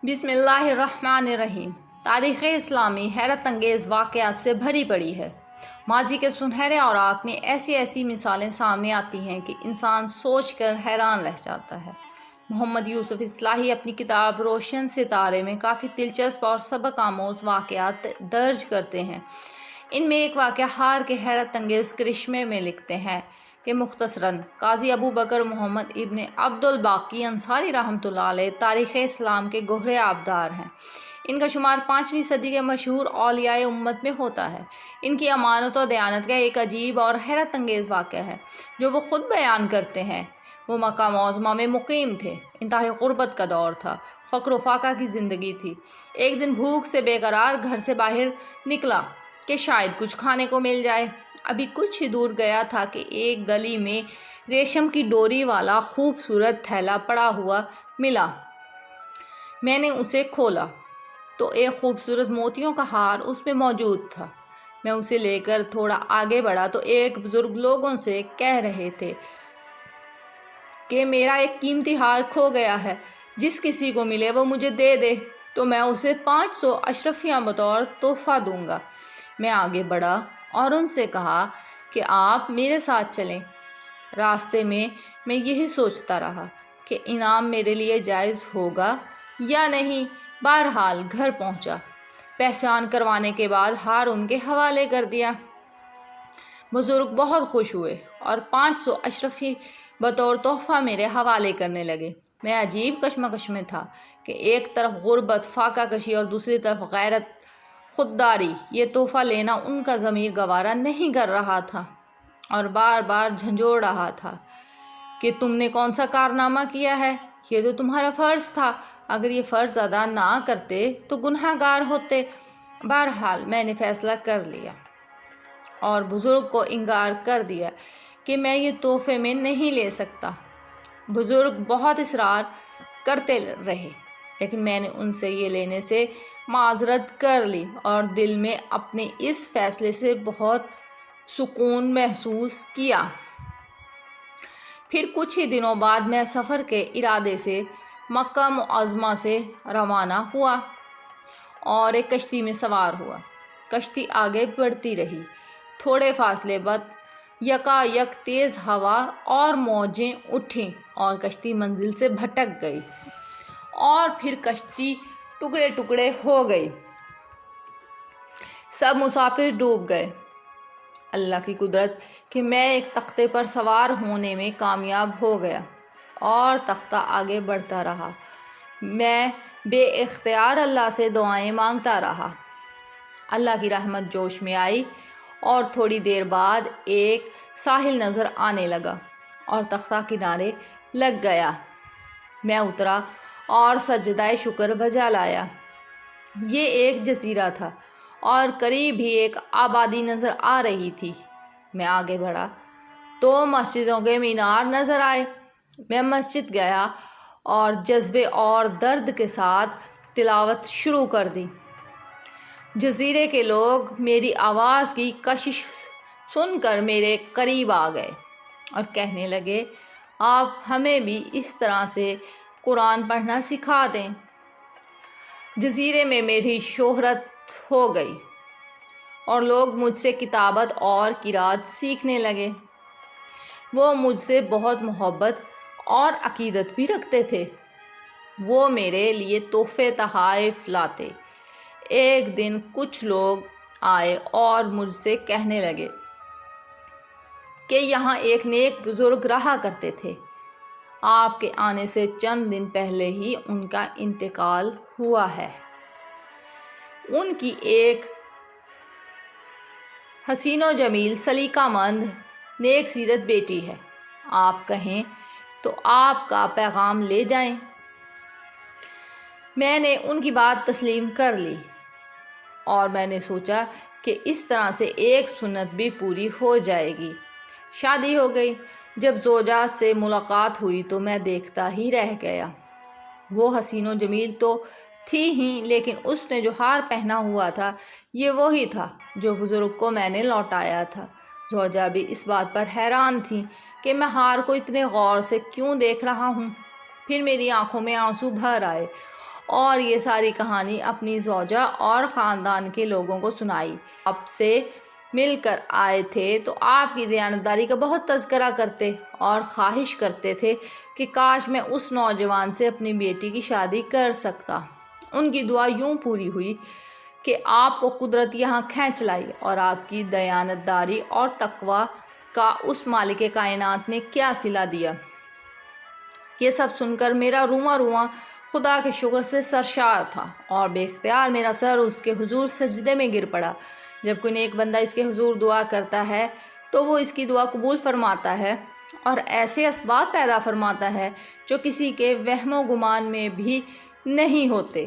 बिस्मिल्लाहिर्रहमानिर्रहीम। तारीख़ इस्लामी हैरत अंगेज़ वाक़यात से भरी पड़ी है। माजी के सुनहरे औराक में ऐसी ऐसी मिसालें सामने आती हैं कि इंसान सोच कर हैरान रह जाता है। मोहम्मद यूसुफ इस्लाही अपनी किताब रोशन सितारे में काफ़ी दिलचस्प और सबक आमोज़ वाक़यात दर्ज करते हैं। इनमें एक वाक़या हार के हैरत अंगेज़ करिश्मे में लिखते हैं कि मुख्तसरन काजी अबू बकर मोहम्मद इब्न अब्दुल बाकी अंसारी रहमतुल्लाह अलैह तारीख़ इस्लाम के गोहरे आबदार हैं। इनका शुमार 5वीं सदी के मशहूर औलियाए उम्मत में होता है। इनकी अमानत और दयानत का एक अजीब और हैरत अंगेज़ वाक़या है जो वो ख़ुद बयान करते हैं। वो मक्का मौज़मा में मुकीम थे। इंतहाई ग़ुरबत का दौर था, फ़क्र फ़ाक़ा की ज़िंदगी थी। एक दिन भूख से बेकरार घर से बाहर निकला कि शायद कुछ खाने को मिल जाए। अभी कुछ ही दूर गया था कि एक गली में रेशम की डोरी वाला खूबसूरत थैला पड़ा हुआ मिला। मैंने उसे खोला तो एक खूबसूरत मोतियों का हार उसमें मौजूद था। मैं उसे लेकर थोड़ा आगे बढ़ा तो एक बुज़ुर्ग लोगों से कह रहे थे कि मेरा एक कीमती हार खो गया है, जिस किसी को मिले वो मुझे दे दे तो मैं उसे 500 अशरफियाँ बतौर तोहफ़ा दूंगा। मैं आगे बढ़ा और उनसे कहा कि आप मेरे साथ चलें। रास्ते में मैं यही सोचता रहा कि इनाम मेरे लिए जायज़ होगा या नहीं। बहरहाल घर पहुंचा। पहचान करवाने के बाद हार उनके हवाले कर दिया। बुज़ुर्ग बहुत खुश हुए और 500 अशरफी बतौर तोहफ़ा मेरे हवाले करने लगे। मैं अजीब कशमकश में था कि एक तरफ गुर्बत, फाका कशी और दूसरी तरफ गैरत, खुददारी। ये तोहफ़ा लेना उनका ज़मीर गवारा नहीं कर रहा था और बार बार झंझोड़ रहा था कि तुमने कौन सा कारनामा किया है, ये तो तुम्हारा फ़र्ज़ था। अगर ये फ़र्ज़ अदा ना करते तो गुनहगार होते। बहरहाल मैंने फ़ैसला कर लिया और बुज़ुर्ग को इंकार कर दिया कि मैं ये तोहफ़े में नहीं ले सकता। बुज़ुर्ग बहुत इसरार करते रहे, लेकिन मैंने उनसे ये लेने से माज़रत कर ली और दिल में अपने इस फ़ैसले से बहुत सुकून महसूस किया। फिर कुछ ही दिनों बाद मैं सफ़र के इरादे से मक्का मुअज़्ज़मा से रवाना हुआ और एक कश्ती में सवार हुआ। कश्ती आगे बढ़ती रही। थोड़े फासले बाद यकायक तेज़ हवा और मौजें उठीं और कश्ती मंजिल से भटक गई और फिर कश्ती टुकड़े टुकड़े हो गई। सब मुसाफिर डूब गए। अल्लाह की कुदरत कि मैं एक तख्ते पर सवार होने में कामयाब हो गया और तख्ता आगे बढ़ता रहा। मैं बेइख्तियार अल्लाह से दुआएं मांगता रहा। अल्लाह की रहमत जोश में आई और थोड़ी देर बाद एक साहिल नज़र आने लगा और तख्ता किनारे लग गया। मैं उतरा और सजदाए शुक्र बजा लाया। ये एक जजीरा था और करीब ही एक आबादी नज़र आ रही थी। मैं आगे बढ़ा तो मस्जिदों के मीनार नज़र आए। मैं मस्जिद गया और जज्बे और दर्द के साथ तिलावत शुरू कर दी। जजीरे के लोग मेरी आवाज़ की कशिश सुनकर मेरे करीब आ गए और कहने लगे, आप हमें भी इस तरह से कुरान पढ़ना सिखा दें। जजीरे में मेरी शोहरत हो गई और लोग मुझसे किताबत और किरात सीखने लगे। वो मुझसे बहुत मोहब्बत और अकीदत भी रखते थे। वो मेरे लिए तोहफ़े तहाइफ लाते। एक दिन कुछ लोग आए और मुझसे कहने लगे कि यहाँ एक नेक बुज़ुर्ग रहा करते थे। आपके आने से चंद दिन पहले ही उनका इंतकाल हुआ है। उनकी एक हसीनो जमील, सलीकामंद, नेक सीरत बेटी है। आप कहें तो आपका पैगाम ले जाएं। मैंने उनकी बात तस्लीम कर ली और मैंने सोचा कि इस तरह से एक सुन्नत भी पूरी हो जाएगी। शादी हो गई। जब ज़ौजात से मुलाकात हुई तो मैं देखता ही रह गया। वो हसीनो जमील तो थी ही, लेकिन उसने जो हार पहना हुआ था ये वही था जो बुज़ुर्ग को मैंने लौटाया था। ज़ौजा भी इस बात पर हैरान थी कि मैं हार को इतने गौर से क्यों देख रहा हूँ। फिर मेरी आंखों में आंसू भर आए اور یہ ساری کہانی اپنی زوجہ اور خاندان کے لوگوں کو سنائی۔ آپ سے مل کر آئے تھے تو آپ کی دیانتداری کا بہت تذکرہ کرتے اور خواہش کرتے تھے کہ کاش میں اس نوجوان سے اپنی بیٹی کی شادی کر سکتا۔ ان کی دعا یوں پوری ہوئی کہ آپ کو قدرت یہاں کھینچ لائی، اور آپ کی دیانتداری اور تقوی کا اس مالک کائنات نے کیا صلہ دیا۔ یہ سب سن کر میرا رواں رواں خدا کے شکر سے سرشار تھا، اور بے اختیار میرا سر اس کے حضور سجدے میں گر پڑا۔ جب کوئی نیک بندہ اس کے حضور دعا کرتا ہے تو وہ اس کی دعا قبول فرماتا ہے اور ایسے اسباب پیدا فرماتا ہے جو کسی کے وہم و گمان میں بھی نہیں ہوتے۔